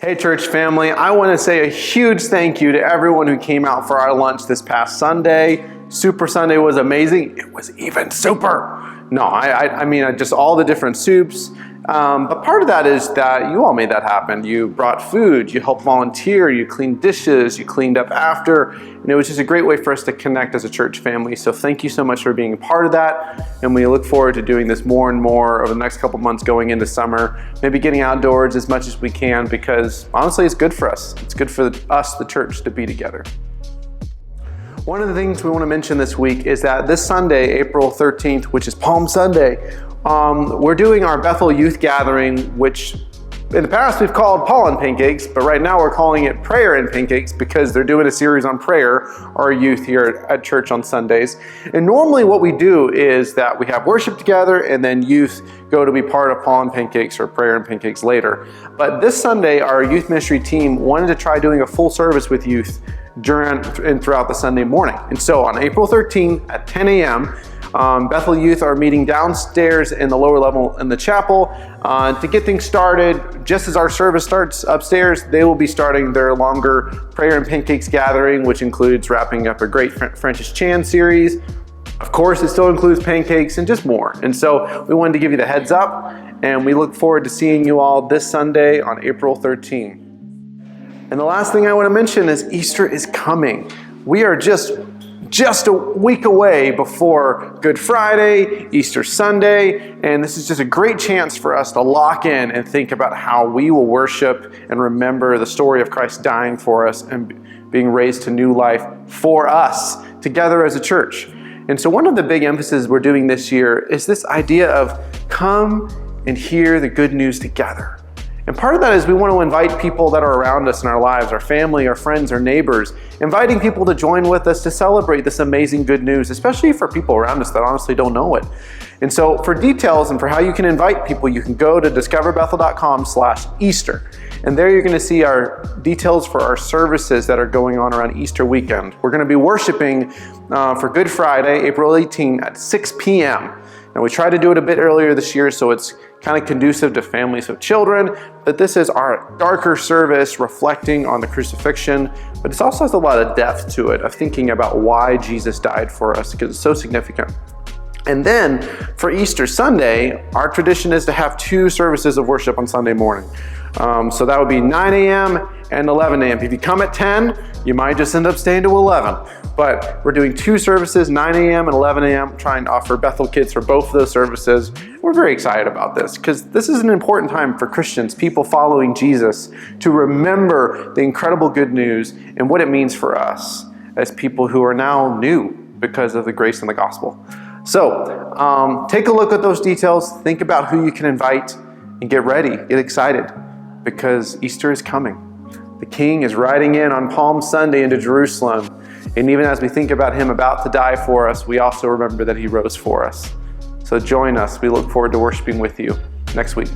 Hey church family, I want to say a huge thank you to everyone who came out for our lunch this past Sunday. Super Sunday was amazing. It was even super. No, I mean just all the different soups. But part of that is that you all made that happen. You brought food, you helped volunteer, you cleaned dishes, you cleaned up after, and it was just a great way for us to connect as a church family. So thank you so much for being a part of that, and we look forward to doing this more and more over the next couple months going into summer, maybe getting outdoors as much as we can, because honestly it's good for us. It's good for us, the church, to be together. One of the things we want to mention this week is that this Sunday, April 13th, which is Palm Sunday, we're doing our Bethel Youth gathering, which in the past we've called Paul and Pancakes, but right now we're calling it Prayer and Pancakes because they're doing a series on prayer, our youth here at church on Sundays. And normally what we do is that we have worship together and then youth go to be part of Paul and Pancakes or Prayer and Pancakes later. But this Sunday, our youth ministry team wanted to try doing a full service with youth during and throughout the Sunday morning. And so on April 13th at 10 a.m., Bethel Youth are meeting downstairs in the lower level in the chapel to get things started. Just as our service starts upstairs, they will be starting their longer Prayer and Pancakes gathering, which includes wrapping up a great Francis Chan series. Of course, it still includes pancakes and just more. And so we wanted to give you the heads up, and we look forward to seeing you all this Sunday on April 13th. And the last thing I want to mention is Easter is coming. We are just a week away before Good Friday, Easter Sunday, and this is just a great chance for us to lock in and think about how we will worship and remember the story of Christ dying for us and being raised to new life for us together as a church. And so one of the big emphases we're doing this year is this idea of come and hear the good news together. And part of that is we want to invite people that are around us in our lives, our family, our friends, our neighbors, inviting people to join with us to celebrate this amazing good news, especially for people around us that honestly don't know it. And so for details and for how you can invite people, you can go to discoverbethel.com/Easter. And there you're going to see our details for our services that are going on around Easter weekend. We're going to be worshiping for Good Friday, April 18 at 6 p.m. And we tried to do it a bit earlier this year, so it's kind of conducive to families with children, but this is our darker service reflecting on the crucifixion, but it also has a lot of depth to it of thinking about why Jesus died for us, because it's so significant. And then for Easter Sunday, our tradition is to have 2 services of worship on Sunday morning. So that would be 9 a.m. and 11 a.m. If you come at 10, you might just end up staying to 11. But we're doing 2 services, 9 a.m. and 11 a.m., trying to offer Bethel kids for both of those services. We're very excited about this because this is an important time for Christians, people following Jesus, to remember the incredible good news and what it means for us as people who are now new because of the grace and the gospel. So take a look at those details, think about who you can invite, and get ready, get excited, because Easter is coming. The King is riding in on Palm Sunday into Jerusalem. And even as we think about him about to die for us, we also remember that he rose for us. So join us. We look forward to worshiping with you next week.